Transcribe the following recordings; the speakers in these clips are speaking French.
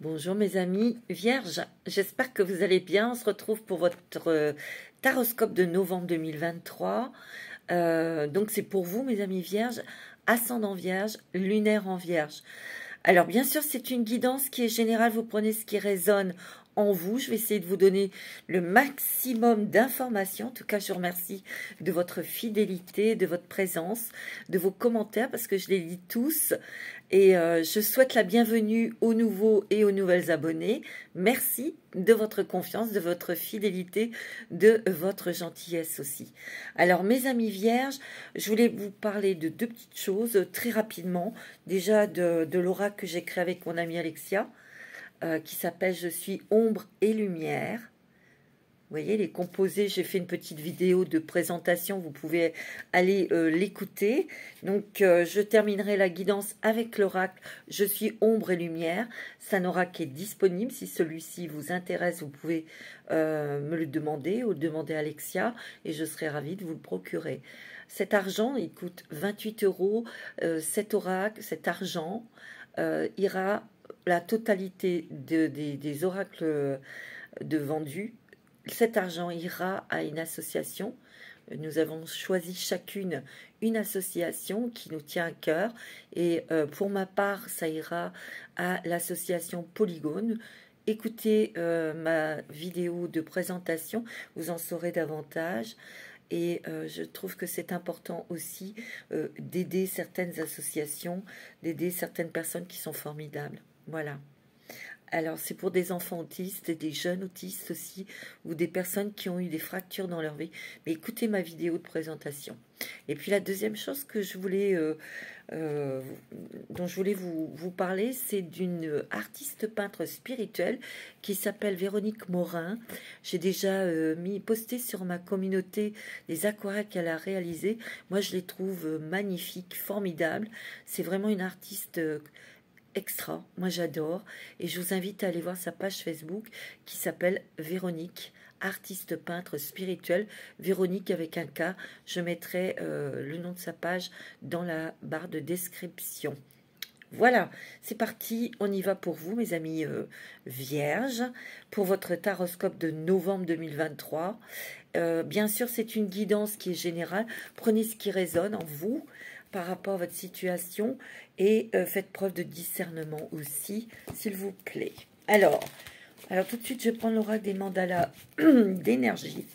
Bonjour mes amis vierges, j'espère que vous allez bien. On se retrouve pour votre taroscope de novembre 2023. Donc c'est pour vous mes amis vierges, ascendant vierge, lunaire en vierge. Alors bien sûr c'est une guidance qui est générale, vous prenez ce qui résonne en vous. Je vais essayer de vous donner le maximum d'informations. En tout cas, je vous remercie de votre fidélité, de votre présence, de vos commentaires, parce que je les lis tous. Et je souhaite la bienvenue aux nouveaux et aux nouvelles abonnés. Merci de votre confiance, de votre fidélité, de votre gentillesse aussi. Alors, mes amis vierges, je voulais vous parler de deux petites choses très rapidement. Déjà, de l'aura que j'ai créé avec mon amie Alexia. Qui s'appelle « Je suis ombre et lumière ». Vous voyez, les composés, j'ai fait une petite vidéo de présentation, vous pouvez aller l'écouter. Donc, je terminerai la guidance avec l'oracle « Je suis ombre et lumière ». C'est un oracle qui est disponible. Si celui-ci vous intéresse, vous pouvez me le demander ou le demander à Alexia et je serai ravie de vous le procurer. Cet argent, il coûte 28 €. Cet oracle, cet argent ira... la totalité des oracles de vendus, cet argent ira à une association. Nous avons choisi chacune une association qui nous tient à cœur. Et pour ma part, ça ira à l'association Polygone. Écoutez ma vidéo de présentation, vous en saurez davantage. Et je trouve que c'est important aussi d'aider certaines associations, d'aider certaines personnes qui sont formidables. Voilà. Alors, c'est pour des enfants autistes et des jeunes autistes aussi, ou des personnes qui ont eu des fractures dans leur vie. Mais écoutez ma vidéo de présentation. Et puis, la deuxième chose que je voulais, dont je voulais vous parler, c'est d'une artiste peintre spirituelle qui s'appelle Véronique Morin. J'ai déjà posté sur ma communauté les aquarelles qu'elle a réalisées. Moi, je les trouve magnifiques, formidables. C'est vraiment une artiste... extra, moi j'adore, et je vous invite à aller voir sa page Facebook qui s'appelle Véronique, artiste peintre spirituelle, Véronique avec un K. Je mettrai le nom de sa page dans la barre de description. Voilà, c'est parti, on y va pour vous mes amis vierges, pour votre taroscope de novembre 2023. Bien sûr c'est une guidance qui est générale, prenez ce qui résonne en vous par rapport à votre situation et faites preuve de discernement aussi, s'il vous plaît. Alors tout de suite, je vais prendre l'oracle des mandalas d'énergie.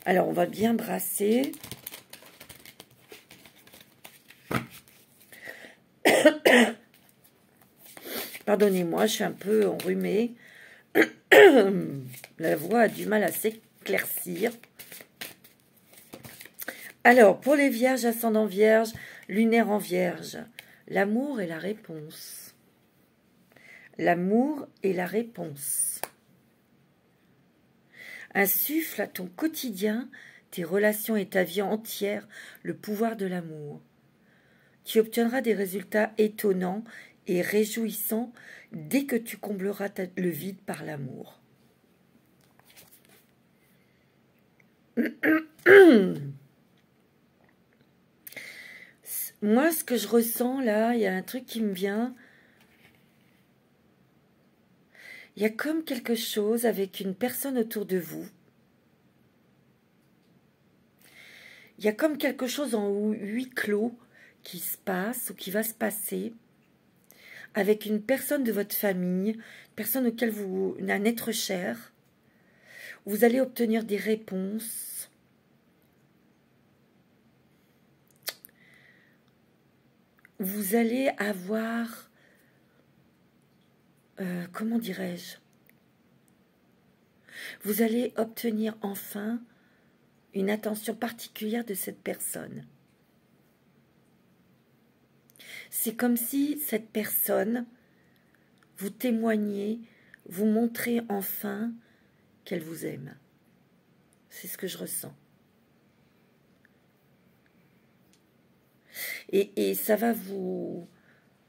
Alors, on va bien brasser. Pardonnez-moi, je suis un peu enrhumée. La voix a du mal à s'éclaircir. Alors, pour les vierges, ascendant vierge, lunaire en vierge, l'amour est la réponse. L'amour est la réponse. Insuffle à ton quotidien, tes relations et ta vie entière, le pouvoir de l'amour. Tu obtiendras des résultats étonnants et réjouissants dès que tu combleras le vide par l'amour. Moi, ce que je ressens là, il y a un truc qui me vient. Il y a comme quelque chose avec une personne autour de vous. Il y a comme quelque chose en huis clos qui se passe ou qui va se passer avec une personne de votre famille, une personne auquel un être cher. Vous allez obtenir des réponses. Vous allez avoir, comment dirais-je, vous allez obtenir enfin une attention particulière de cette personne. C'est comme si cette personne vous témoignait, vous montrait enfin qu'elle vous aime. C'est ce que je ressens. Et ça va vous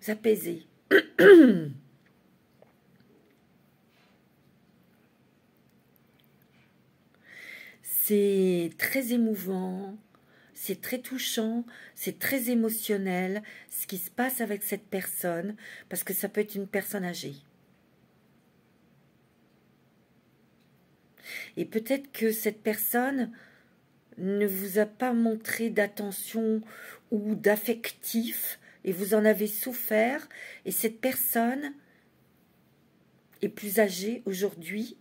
apaiser. C'est très émouvant, c'est très touchant, c'est très émotionnel, ce qui se passe avec cette personne, parce que ça peut être une personne âgée. Et peut-être que cette personne ne vous a pas montré d'attention ou d'affectif, et vous en avez souffert, et cette personne est plus âgée aujourd'hui.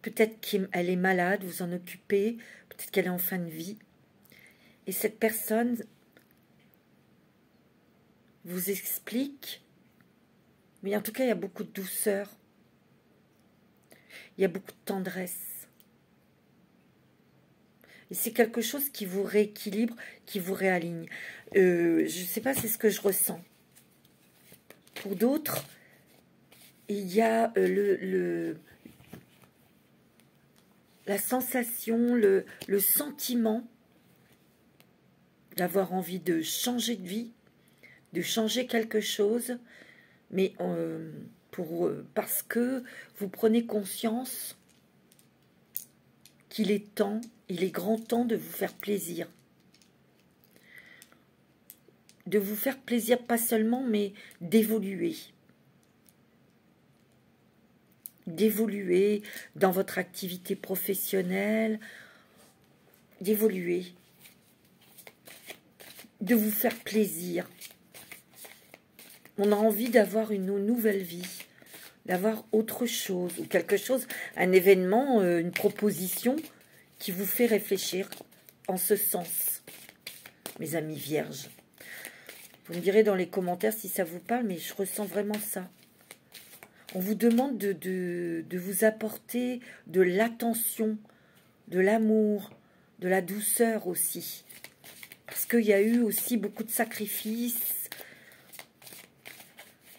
Peut-être qu'elle est malade, vous en occupez, peut-être qu'elle est en fin de vie. Et cette personne vous explique, mais en tout cas, il y a beaucoup de douceur, il y a beaucoup de tendresse. Et c'est quelque chose qui vous rééquilibre, qui vous réaligne. Je ne sais pas, c'est ce que je ressens. Pour d'autres, il y a la sensation, le sentiment d'avoir envie de changer de vie, de changer quelque chose, mais parce que vous prenez conscience qu'il est temps, il est grand temps de vous faire plaisir. De vous faire plaisir, pas seulement, mais d'évoluer. D'évoluer dans votre activité professionnelle, d'évoluer, de vous faire plaisir. On a envie d'avoir une nouvelle vie, d'avoir autre chose, ou quelque chose, un événement, une proposition qui vous fait réfléchir en ce sens, mes amis vierges. Vous me direz dans les commentaires si ça vous parle, mais je ressens vraiment ça. On vous demande de vous apporter de l'attention, de l'amour, de la douceur aussi. Parce qu'il y a eu aussi beaucoup de sacrifices.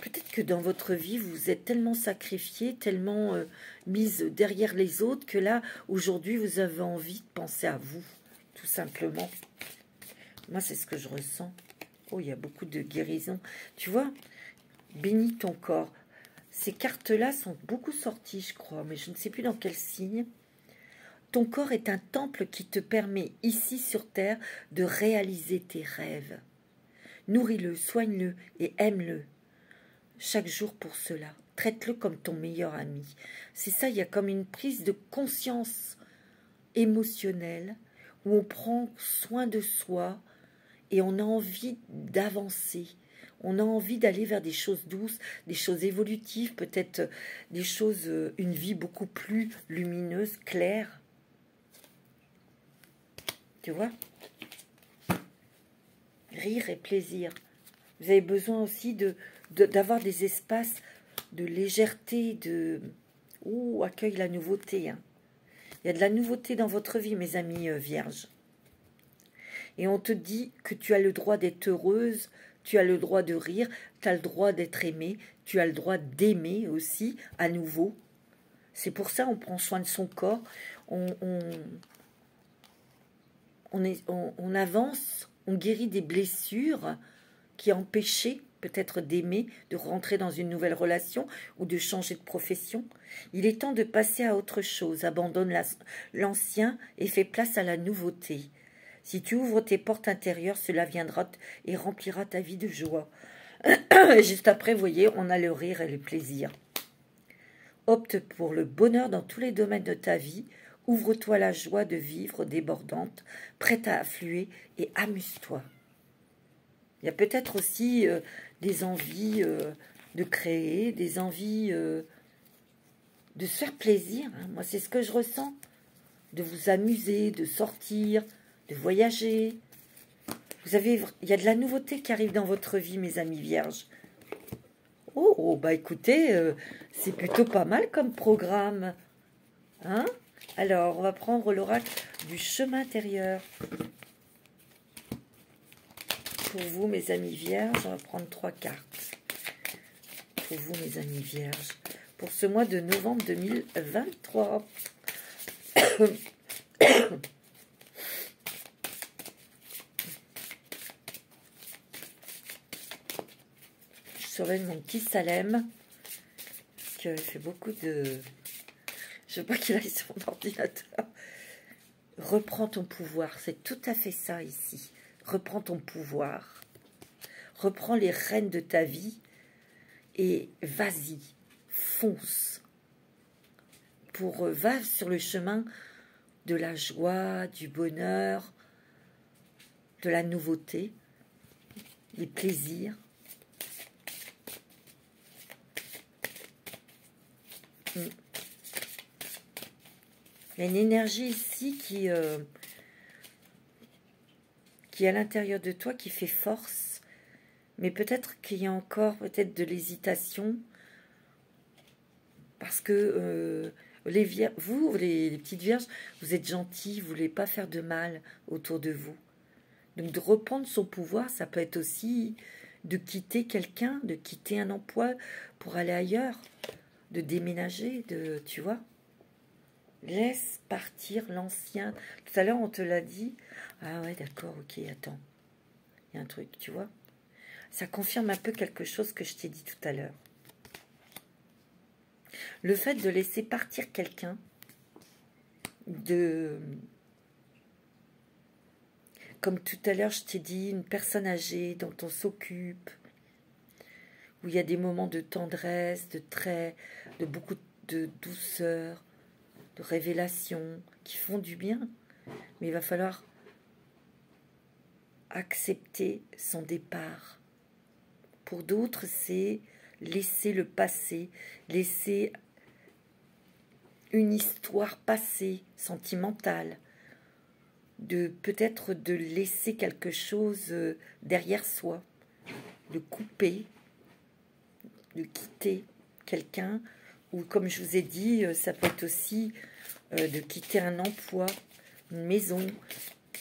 Peut-être que dans votre vie, vous vous êtes tellement sacrifié, tellement mise derrière les autres, que là, aujourd'hui, vous avez envie de penser à vous, tout simplement. Moi, c'est ce que je ressens. Oh, il y a beaucoup de guérison. Tu vois, bénis ton corps. Ces cartes-là sont beaucoup sorties, je crois, mais je ne sais plus dans quel signe. Ton corps est un temple qui te permet, ici sur Terre, de réaliser tes rêves. Nourris-le, soigne-le et aime-le. Chaque jour pour cela. Traite-le comme ton meilleur ami. C'est ça, il y a comme une prise de conscience émotionnelle où on prend soin de soi et on a envie d'avancer. On a envie d'aller vers des choses douces, des choses évolutives, peut-être des choses, une vie beaucoup plus lumineuse, claire. Tu vois? Rire et plaisir. Vous avez besoin aussi d'avoir des espaces de légèreté, de... Ouh, accueille la nouveauté. Hein. Il y a de la nouveauté dans votre vie, mes amis vierges. Et on te dit que tu as le droit d'être heureuse, tu as le droit de rire, tu as le droit d'être aimée, tu as le droit d'aimer aussi, à nouveau. C'est pour ça qu'on prend soin de son corps, on avance, on guérit des blessures qui empêchaient peut-être d'aimer, de rentrer dans une nouvelle relation ou de changer de profession. Il est temps de passer à autre chose, abandonne l'ancien et fais place à la nouveauté. Si tu ouvres tes portes intérieures, cela viendra et remplira ta vie de joie. Juste après, vous voyez, on a le rire et le plaisir. Opte pour le bonheur dans tous les domaines de ta vie. Ouvre-toi la joie de vivre débordante, prête à affluer et amuse-toi. Il y a peut-être aussi des envies de créer, des envies de se faire plaisir. Hein. Moi, c'est ce que je ressens. De vous amuser, de sortir, de voyager. Il y a de la nouveauté qui arrive dans votre vie, mes amis vierges. Oh, bah écoutez, c'est plutôt pas mal comme programme. Hein? Alors, on va prendre l'oracle du chemin intérieur. Pour vous, mes amis vierges, on va prendre 3 cartes. Pour vous, mes amis vierges. Pour ce mois de novembre 2023. Je surveille mon petit Salem, qui fait beaucoup de... Je veux pas qu'il aille sur mon ordinateur. reprends ton pouvoir. C'est tout à fait ça ici. Reprends ton pouvoir. Reprends les rênes de ta vie et vas-y, fonce. Va sur le chemin de la joie, du bonheur, de la nouveauté, des plaisirs. Il y a une énergie ici qui est à l'intérieur de toi, qui fait force, mais peut-être qu'il y a encore peut-être de l'hésitation, parce que les petites vierges, vous êtes gentils, vous ne voulez pas faire de mal autour de vous. Donc de reprendre son pouvoir, ça peut être aussi de quitter quelqu'un, de quitter un emploi pour aller ailleurs, de déménager, tu vois. Laisse partir l'ancien. Tout à l'heure, on te l'a dit. Ah ouais, d'accord, ok, attends. Il y a un truc, tu vois. Ça confirme un peu quelque chose que je t'ai dit tout à l'heure. Le fait de laisser partir quelqu'un, comme tout à l'heure, je t'ai dit, une personne âgée dont on s'occupe, où il y a des moments de tendresse, de beaucoup de douceur, de révélation, qui font du bien. Mais il va falloir accepter son départ. Pour d'autres, c'est laisser le passé, laisser une histoire passée, sentimentale, peut-être de laisser quelque chose derrière soi, de couper, de quitter quelqu'un, ou comme je vous ai dit, ça peut être aussi de quitter un emploi, une maison.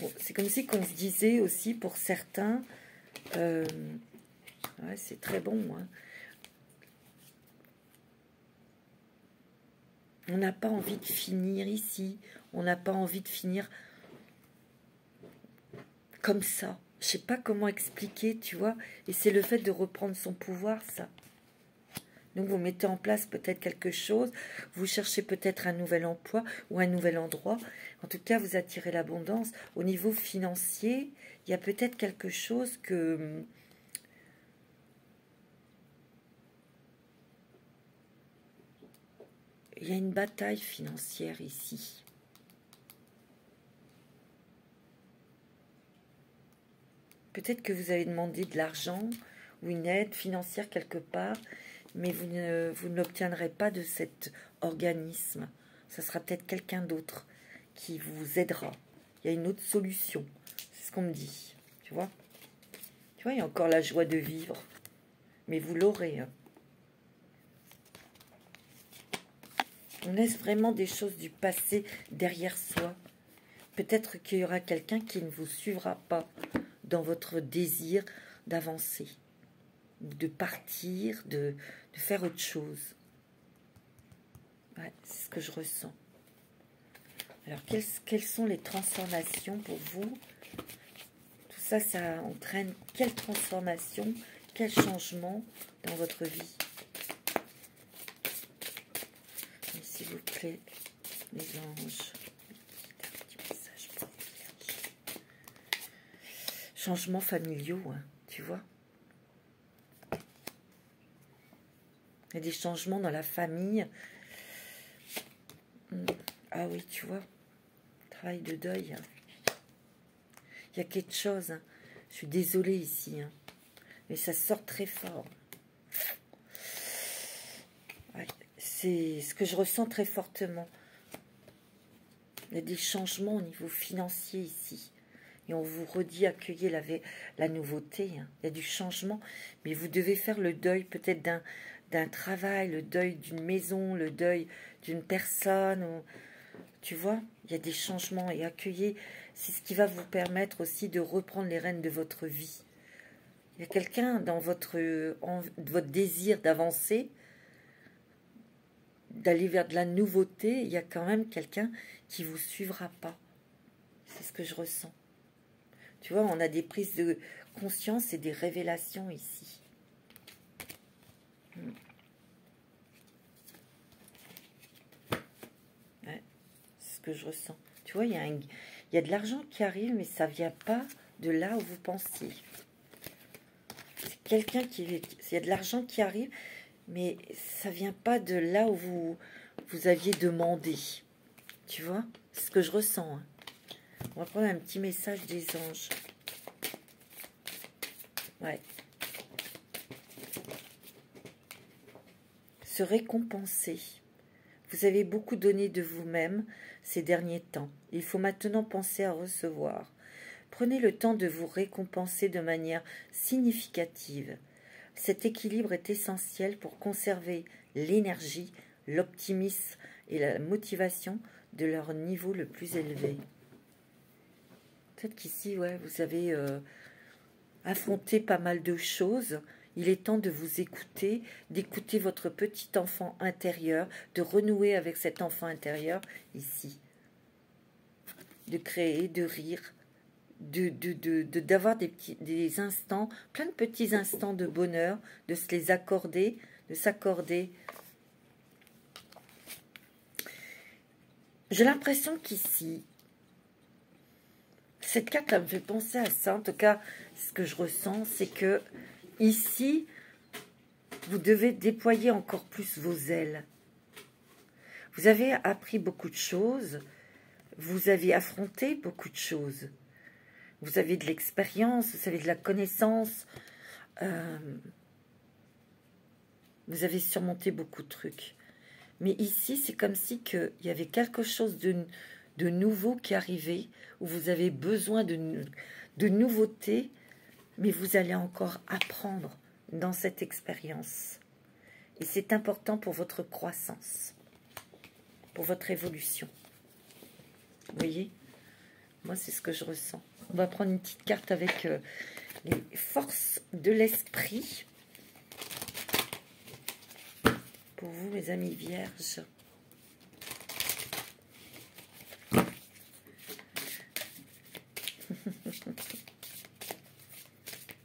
Bon, c'est comme si qu'on se disait aussi pour certains, ouais, c'est très bon, hein. On n'a pas envie de finir ici, on n'a pas envie de finir comme ça. Je sais pas comment expliquer, tu vois, et c'est le fait de reprendre son pouvoir, ça. Donc vous mettez en place peut-être quelque chose, vous cherchez peut-être un nouvel emploi ou un nouvel endroit. En tout cas, vous attirez l'abondance. Au niveau financier, il y a peut-être quelque chose que... Il y a une bataille financière ici. Peut-être que vous avez demandé de l'argent ou une aide financière quelque part, mais vous ne l'obtiendrez pas de cet organisme. Ça sera peut-être quelqu'un d'autre qui vous aidera. Il y a une autre solution. C'est ce qu'on me dit. Tu vois? Tu vois, il y a encore la joie de vivre. Mais vous l'aurez. Hein. On laisse vraiment des choses du passé derrière soi. Peut-être qu'il y aura quelqu'un qui ne vous suivra pas dans votre désir d'avancer, de partir, de faire autre chose. Ouais, c'est ce que je ressens. Alors, quelles sont les transformations pour vous? Tout ça, ça entraîne quelle transformation, quel changement dans votre vie? S'il vous plaît, les anges. Un petit message pour les vierges. Changements familiaux, hein, tu vois? Il y a des changements dans la famille. Ah oui, tu vois, travail de deuil. Il y a quelque chose. Hein. Je suis désolée ici, hein, mais ça sort très fort. Ouais, c'est ce que je ressens très fortement. Il y a des changements au niveau financier ici. Et on vous redit, accueillez la nouveauté. Hein. Il y a du changement, mais vous devez faire le deuil peut-être d'un travail, le deuil d'une maison, le deuil d'une personne. Ou, tu vois, il y a des changements et accueillez. C'est ce qui va vous permettre aussi de reprendre les rênes de votre vie. Il y a quelqu'un dans votre désir d'avancer, d'aller vers de la nouveauté. Il y a quand même quelqu'un qui ne vous suivra pas. C'est ce que je ressens. Tu vois, on a des prises de conscience et des révélations ici. Ouais, c'est ce que je ressens. Tu vois, il y a de l'argent qui arrive, mais ça ne vient pas de là où vous pensiez. C'est quelqu'un qui... Il y a de l'argent qui arrive, mais ça ne vient pas de là où vous aviez demandé. Tu vois, c'est ce que je ressens. Hein. On va prendre un petit message des anges. Ouais. Se récompenser. Vous avez beaucoup donné de vous-même ces derniers temps. Il faut maintenant penser à recevoir. Prenez le temps de vous récompenser de manière significative. Cet équilibre est essentiel pour conserver l'énergie, l'optimisme et la motivation de leur niveau le plus élevé. Peut-être qu'ici, ouais, vous avez affronté pas mal de choses. Il est temps de vous écouter, d'écouter votre petit enfant intérieur, de renouer avec cet enfant intérieur ici. De créer, de rire, d'avoir des instants, plein de petits instants de bonheur, de se les accorder, de s'accorder. J'ai l'impression qu'ici, cette carte me fait penser à ça. En tout cas, ce que je ressens, c'est que ici, vous devez déployer encore plus vos ailes. Vous avez appris beaucoup de choses, vous avez affronté beaucoup de choses. Vous avez de l'expérience, vous avez de la connaissance, vous avez surmonté beaucoup de trucs. Mais ici, c'est comme si il y avait quelque chose de nouveau qui arrivait, où vous avez besoin de nouveautés, mais vous allez encore apprendre dans cette expérience. Et c'est important pour votre croissance, pour votre évolution. Vous voyez? Moi, c'est ce que je ressens. On va prendre une petite carte avec les forces de l'esprit. Pour vous, mes amis vierges.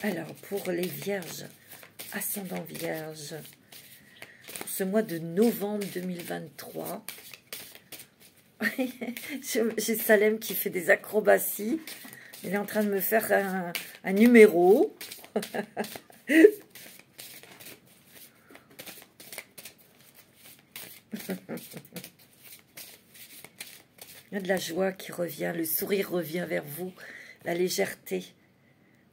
Alors, pour les vierges, ascendant vierge, pour ce mois de novembre 2023, j'ai Salem qui fait des acrobaties. Il est en train de me faire un numéro. Il y a de la joie qui revient, le sourire revient vers vous, la légèreté.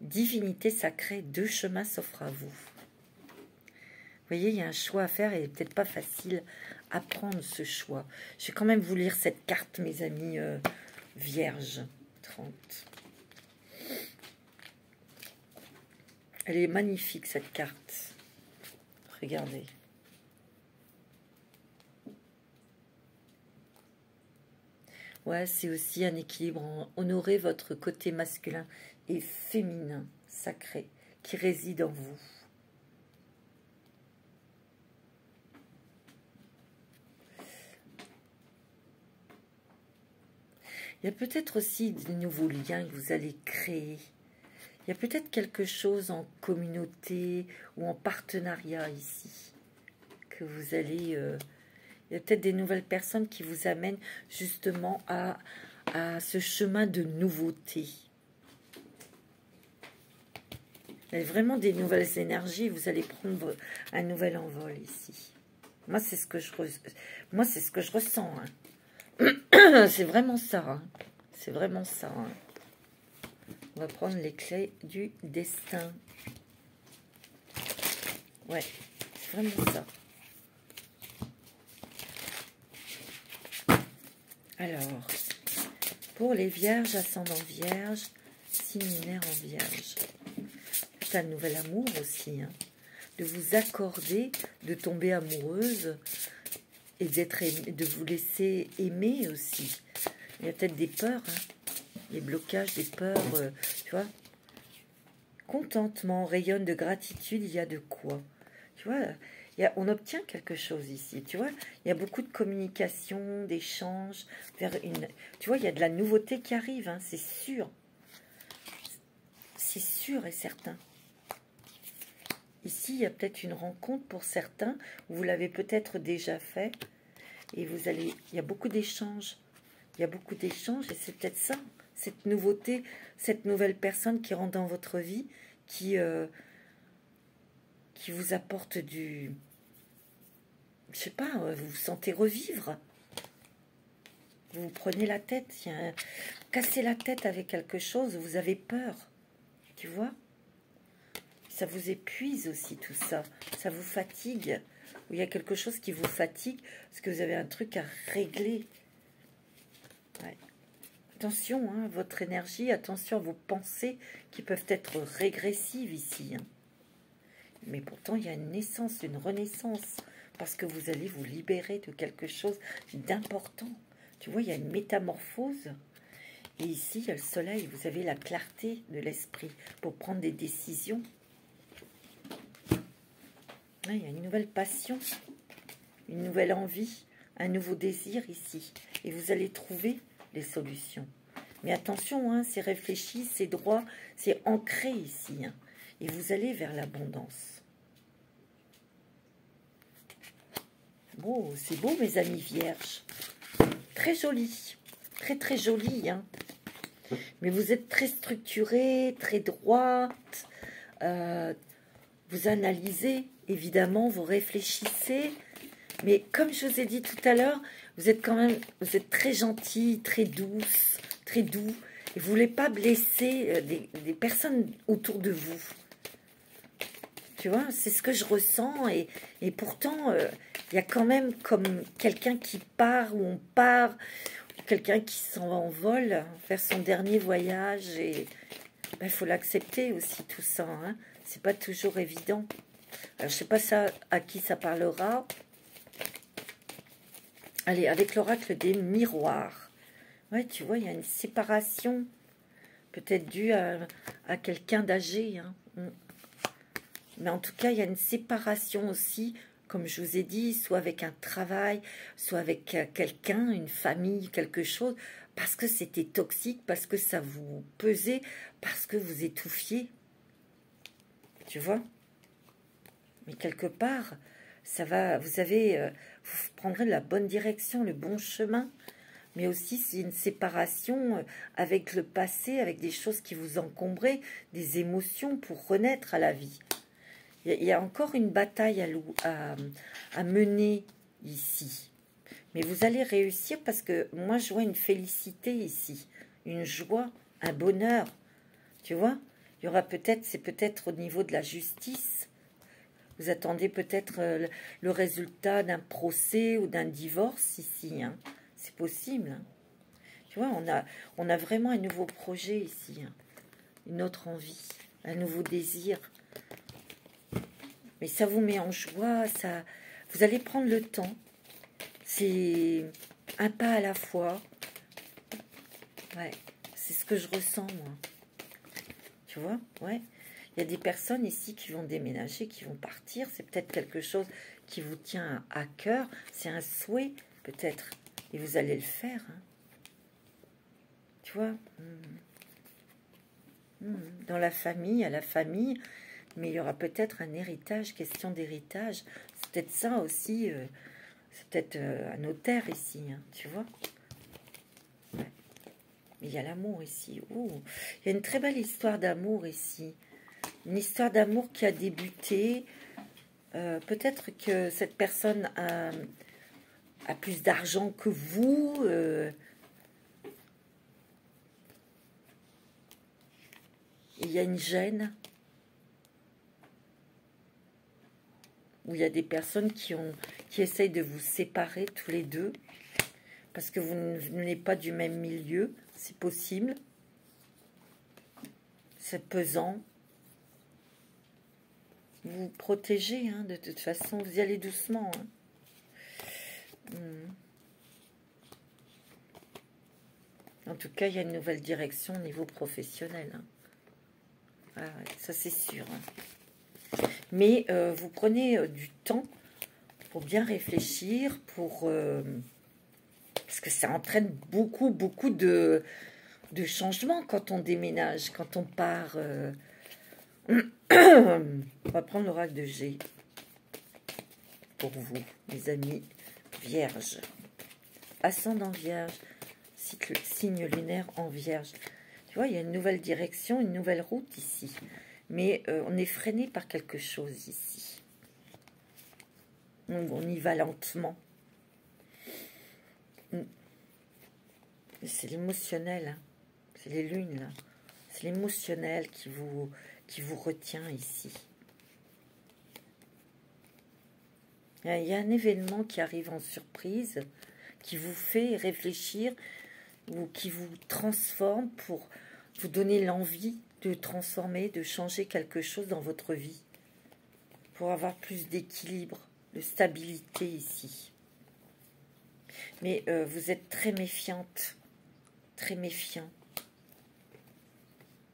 Divinité sacrée, 2 chemins s'offrent à vous. Vous voyez, il y a un choix à faire et peut-être pas facile à prendre ce choix. Je vais quand même vous lire cette carte, mes amis vierges. 30. Elle est magnifique, cette carte. Regardez. Ouais, c'est aussi un équilibre. Honorez votre côté masculin et féminin, sacré, qui réside en vous. Il y a peut-être aussi de nouveaux liens que vous allez créer. Il y a peut-être quelque chose en communauté ou en partenariat ici. Que vous allez... il y a peut-être des nouvelles personnes qui vous amènent justement à ce chemin de nouveauté. Il y a vraiment des nouvelles énergies. Vous allez prendre un nouvel envol ici. Moi, c'est ce que je ressens. Hein. C'est vraiment ça. Hein. C'est vraiment ça. Hein. On va prendre les clés du destin. Ouais, c'est vraiment ça. Alors, pour les vierges, ascendant vierge, signe lunaire en vierge. C'est un nouvel amour aussi. Hein. De vous accorder, de tomber amoureuse et de vous laisser aimer aussi. Il y a peut-être des peurs, hein, des blocages, des peurs, tu vois. Contentement, rayonne de gratitude, il y a de quoi. Tu vois, on obtient quelque chose ici, tu vois. Il y a beaucoup de communication, d'échanges vers une... Tu vois, il y a de la nouveauté qui arrive, hein, c'est sûr. C'est sûr et certain. Ici, il y a peut-être une rencontre pour certains. Vous l'avez peut-être déjà fait. Et il y a beaucoup d'échanges. Il y a beaucoup d'échanges et c'est peut-être ça, cette nouveauté, cette nouvelle personne qui rentre dans votre vie, qui vous apporte du... Je sais pas, vous vous sentez revivre. Vous vous prenez la tête, cassez la tête avec quelque chose, vous avez peur, tu vois. Ça vous épuise aussi tout ça, ça vous fatigue. Ou il y a quelque chose qui vous fatigue parce que vous avez un truc à régler. Ouais. Attention, hein, votre énergie, attention à vos pensées qui peuvent être régressives ici. Hein. Mais pourtant, il y a une naissance, une renaissance, parce que vous allez vous libérer de quelque chose d'important. Tu vois, il y a une métamorphose. Et ici, il y a le soleil. Vous avez la clarté de l'esprit pour prendre des décisions. Il y a une nouvelle passion, une nouvelle envie, un nouveau désir ici. Et vous allez trouver les solutions. Mais attention, hein, c'est réfléchi, c'est droit, c'est ancré ici. Hein. Et vous allez vers l'abondance. Oh, c'est beau, mes amis vierges. Très joli, très très joli. Hein. Mais vous êtes très structuré, très droite. Vous analysez, évidemment, vous réfléchissez. Mais comme je vous ai dit tout à l'heure, vous êtes très gentil, très douce, très doux. Et vous ne voulez pas blesser des personnes autour de vous. Tu vois, c'est ce que je ressens. Et pourtant, il y a quand même comme quelqu'un qui part ou on part, quelqu'un qui s'envole faire son dernier voyage. Et il faut l'accepter aussi, tout ça. Hein. C'est pas toujours évident. Alors, je sais pas ça, à qui ça parlera. Allez, avec l'oracle des miroirs. Ouais, tu vois, il y a une séparation. Peut-être due à quelqu'un d'âgé. Hein. Mais en tout cas, il y a une séparation aussi, comme je vous ai dit, soit avec un travail, soit avec quelqu'un, une famille, quelque chose, parce que c'était toxique, parce que ça vous pesait, parce que vous étouffiez. Tu vois? Mais quelque part, ça va, vous prendrez la bonne direction, le bon chemin. Mais aussi, c'est une séparation avec le passé, avec des choses qui vous encombraient, des émotions pour renaître à la vie. Il y a encore une bataille à mener ici. Mais vous allez réussir parce que moi, je vois une félicité ici. Une joie, un bonheur. Tu vois? Il y aura peut-être, c'est peut-être au niveau de la justice. Vous attendez peut-être le résultat d'un procès ou d'un divorce ici. Hein. C'est possible. Hein. Tu vois, on a vraiment un nouveau projet ici. Hein. Une autre envie, un nouveau désir. Mais ça vous met en joie, ça. Vous allez prendre le temps. C'est un pas à la fois. Ouais, c'est ce que je ressens, moi. Tu vois, ouais. Il y a des personnes ici qui vont déménager, qui vont partir. C'est peut-être quelque chose qui vous tient à cœur. C'est un souhait, peut-être. Et vous allez le faire. Hein. Tu vois, dans la famille, à la famille... Mais il y aura peut-être un héritage, question d'héritage. C'est peut-être ça aussi. C'est peut-être un notaire ici, hein, tu vois. Ouais. Mais il y a l'amour ici. Ouh. Il y a une très belle histoire d'amour ici. Une histoire d'amour qui a débuté. Peut-être que cette personne a plus d'argent que vous. Il y a une gêne. Où il y a des personnes qui essayent de vous séparer tous les deux, parce que vous ne venez pas du même milieu, c'est possible. C'est pesant. Vous vous protégez, hein, de toute façon, vous y allez doucement. Hein. En tout cas, il y a une nouvelle direction au niveau professionnel. Hein. Ah ouais, ça c'est sûr. Hein. Mais vous prenez du temps pour bien réfléchir, parce que ça entraîne beaucoup de changements quand on déménage, quand on part. On va prendre l'oracle de G pour vous, mes amis vierges. Ascendant vierge, signe lunaire en Vierge. Tu vois, il y a une nouvelle direction, une nouvelle route ici. Mais on est freiné par quelque chose ici. On y va lentement. C'est l'émotionnel. Hein. C'est les lunes, là. C'est l'émotionnel qui vous retient ici. Il y a un événement qui arrive en surprise, qui vous fait réfléchir ou qui vous transforme pour vous donner l'envie de transformer, de changer quelque chose dans votre vie, pour avoir plus d'équilibre, de stabilité ici. Mais vous êtes très méfiante, très méfiant.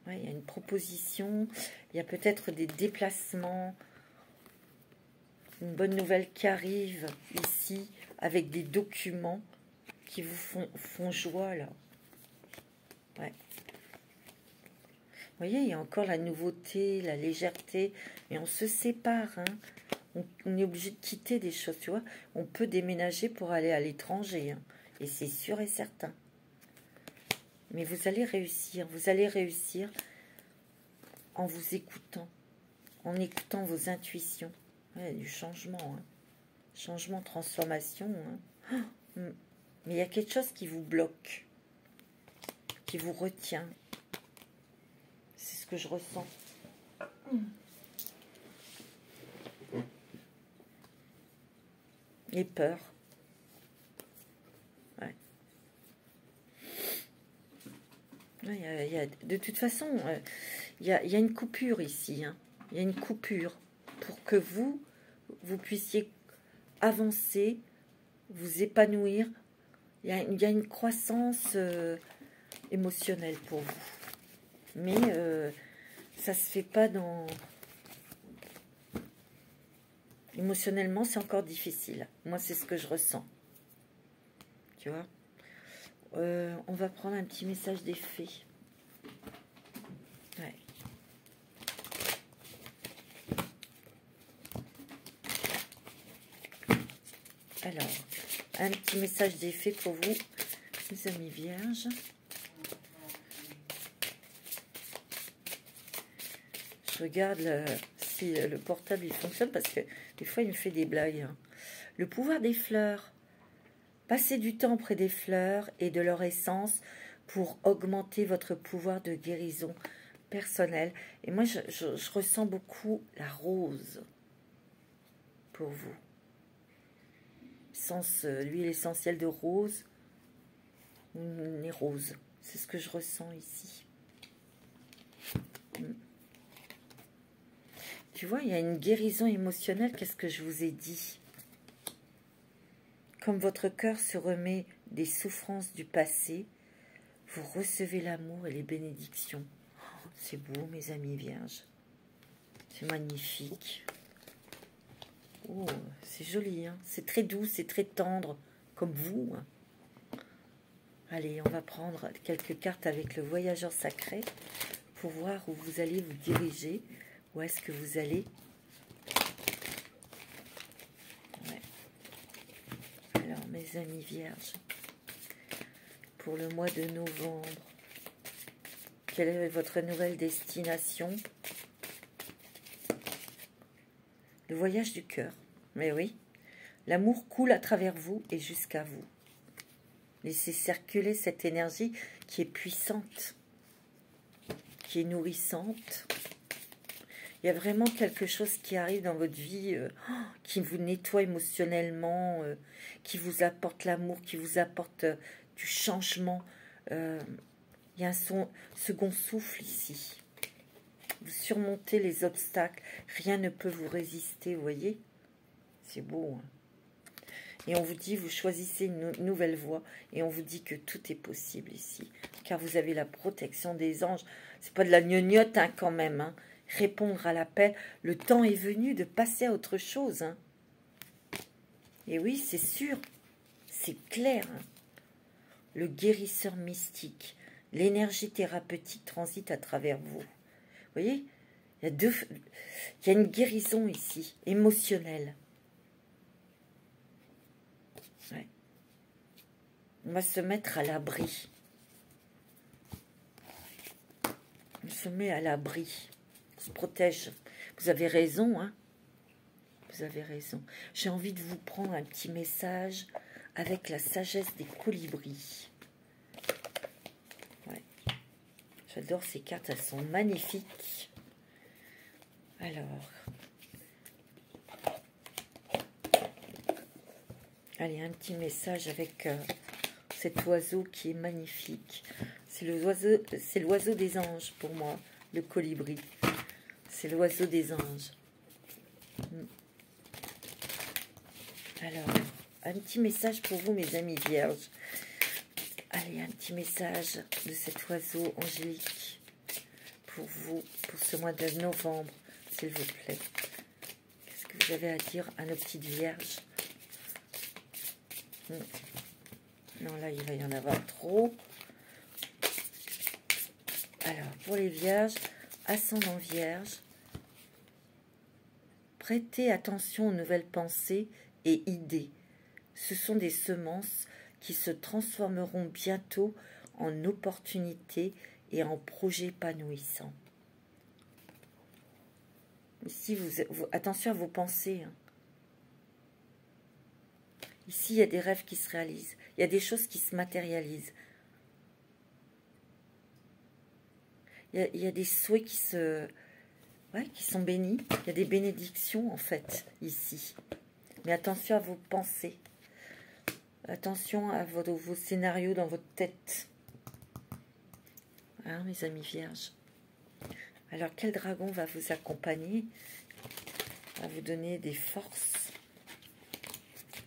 Ouais, il y a une proposition, il y a peut-être des déplacements, une bonne nouvelle qui arrive ici, avec des documents qui vous font joie, là. Ouais. Vous voyez, il y a encore la nouveauté, la légèreté, et on se sépare, hein. On est obligé de quitter des choses, tu vois. On peut déménager pour aller à l'étranger, hein. Et c'est sûr et certain. Mais vous allez réussir en vous écoutant, en écoutant vos intuitions. Ouais, du changement, hein. Changement, transformation. Hein. Mais il y a quelque chose qui vous bloque, qui vous retient. C'est ce que je ressens. Les peurs. Ouais. De toute façon, il y a une coupure ici. Hein. Il y a une coupure pour que vous puissiez avancer, vous épanouir. Il y a une croissance émotionnelle pour vous. Mais ça se fait pas dans... Émotionnellement, c'est encore difficile. Moi, c'est ce que je ressens. Tu vois, on va prendre un petit message des fées. Ouais. Alors, un petit message des fées pour vous, les amis vierges. Je regarde si le portable il fonctionne parce que des fois il me fait des blagues. Hein. Le pouvoir des fleurs. Passez du temps près des fleurs et de leur essence pour augmenter votre pouvoir de guérison personnelle. Et moi, je ressens beaucoup la rose pour vous. L'huile essentielle de rose, les roses. C'est ce que je ressens ici. Tu vois, il y a une guérison émotionnelle. Qu'est-ce que je vous ai dit? Comme votre cœur se remet des souffrances du passé, vous recevez l'amour et les bénédictions. Oh, c'est beau, mes amis vierges. C'est magnifique. Oh, c'est joli, hein. C'est très doux, c'est très tendre, comme vous. Hein. Allez, on va prendre quelques cartes avec le voyageur sacré pour voir où vous allez vous diriger. Où est-ce que vous allez? Ouais. Alors, mes amis vierges, pour le mois de novembre, quelle est votre nouvelle destination? Le voyage du cœur. Mais oui, l'amour coule à travers vous et jusqu'à vous. Laissez circuler cette énergie qui est puissante, qui est nourrissante. Il y a vraiment quelque chose qui arrive dans votre vie, qui vous nettoie émotionnellement, qui vous apporte l'amour, qui vous apporte du changement. Il y a un second souffle ici. Vous surmontez les obstacles. Rien ne peut vous résister, vous voyez? C'est beau. Hein? Et on vous dit, vous choisissez une nouvelle voie. Et on vous dit que tout est possible ici. Car vous avez la protection des anges. C'est pas de la gnognotte hein, quand même. Hein. Répondre à l'appel. Le temps est venu de passer à autre chose. Hein. Et oui, c'est sûr. C'est clair. Hein. Le guérisseur mystique. L'énergie thérapeutique transite à travers vous. Vous voyez, il y a une guérison ici, émotionnelle. Ouais. On va se mettre à l'abri. On se met à l'abri. On se protège. Vous avez raison, hein. Vous avez raison. J'ai envie de vous prendre un petit message avec la sagesse des colibris. Ouais. J'adore ces cartes, elles sont magnifiques. Alors. Allez, un petit message avec cet oiseau qui est magnifique. C'est l'oiseau des anges pour moi, le colibri. C'est l'oiseau des anges. Alors, un petit message pour vous, mes amis vierges. Allez, un petit message de cet oiseau angélique pour vous, pour ce mois de novembre, s'il vous plaît. Qu'est-ce que vous avez à dire à nos petites vierges? Non, là, il va y en avoir trop. Alors, pour les vierges, ascendant vierge, prêtez attention aux nouvelles pensées et idées. Ce sont des semences qui se transformeront bientôt en opportunités et en projets épanouissants. Ici, attention à vos pensées, hein. Ici, il y a des rêves qui se réalisent. Il y a des choses qui se matérialisent. Il y a des souhaits qui sont bénis. Il y a des bénédictions, en fait, ici. Mais attention à vos pensées. Attention à vos scénarios dans votre tête. Hein, mes amis vierges. Alors, quel dragon va vous accompagner? Va vous donner des forces.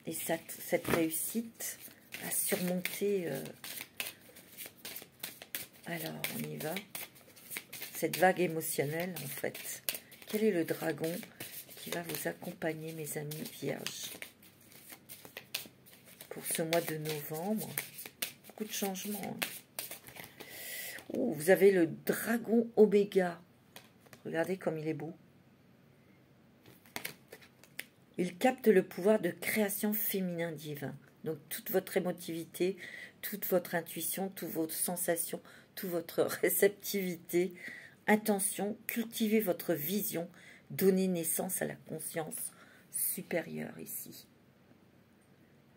Et cette réussite à surmonter, alors on y va, cette vague émotionnelle en fait. Quel est le dragon qui va vous accompagner, mes amis vierges, pour ce mois de novembre? Beaucoup de changements. Hein. Oh, vous avez le dragon Oméga. Regardez comme il est beau. Il capte le pouvoir de création féminin divin. Donc, toute votre émotivité, toute votre intuition, toutes vos sensations, toute votre réceptivité, intention, cultivez votre vision, donnez naissance à la conscience supérieure ici.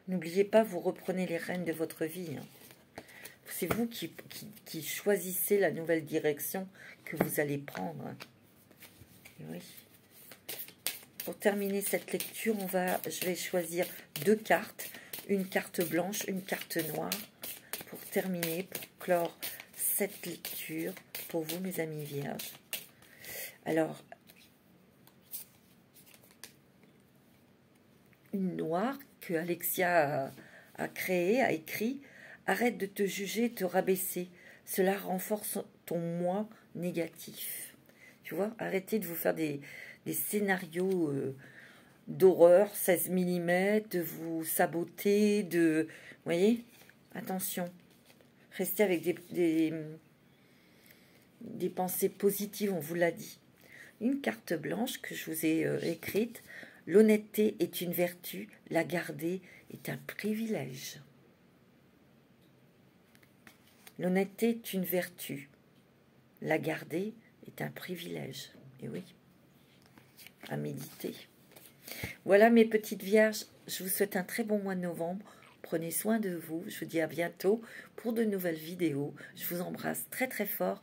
N'oubliez pas, vous reprenez les rênes de votre vie. Hein. C'est vous qui choisissez la nouvelle direction que vous allez prendre. Oui. Pour terminer cette lecture, je vais choisir 2 cartes, une carte blanche, une carte noire, pour terminer, pour clore cette lecture pour vous, mes amis vierges. Alors, une noire que Alexia a créée, a écrit, arrête de te juger et te rabaisser. Cela renforce ton moi négatif. Tu vois, arrêtez de vous faire des scénarios d'horreur, 16 mm, de vous saboter, vous voyez, attention. Restez avec des pensées positives, on vous l'a dit. Une carte blanche que je vous ai écrite. L'honnêteté est une vertu, la garder est un privilège. L'honnêteté est une vertu, la garder est un privilège. Et oui, à méditer. Voilà mes petites vierges, je vous souhaite un très bon mois de novembre. Prenez soin de vous, je vous dis à bientôt pour de nouvelles vidéos. Je vous embrasse très très fort.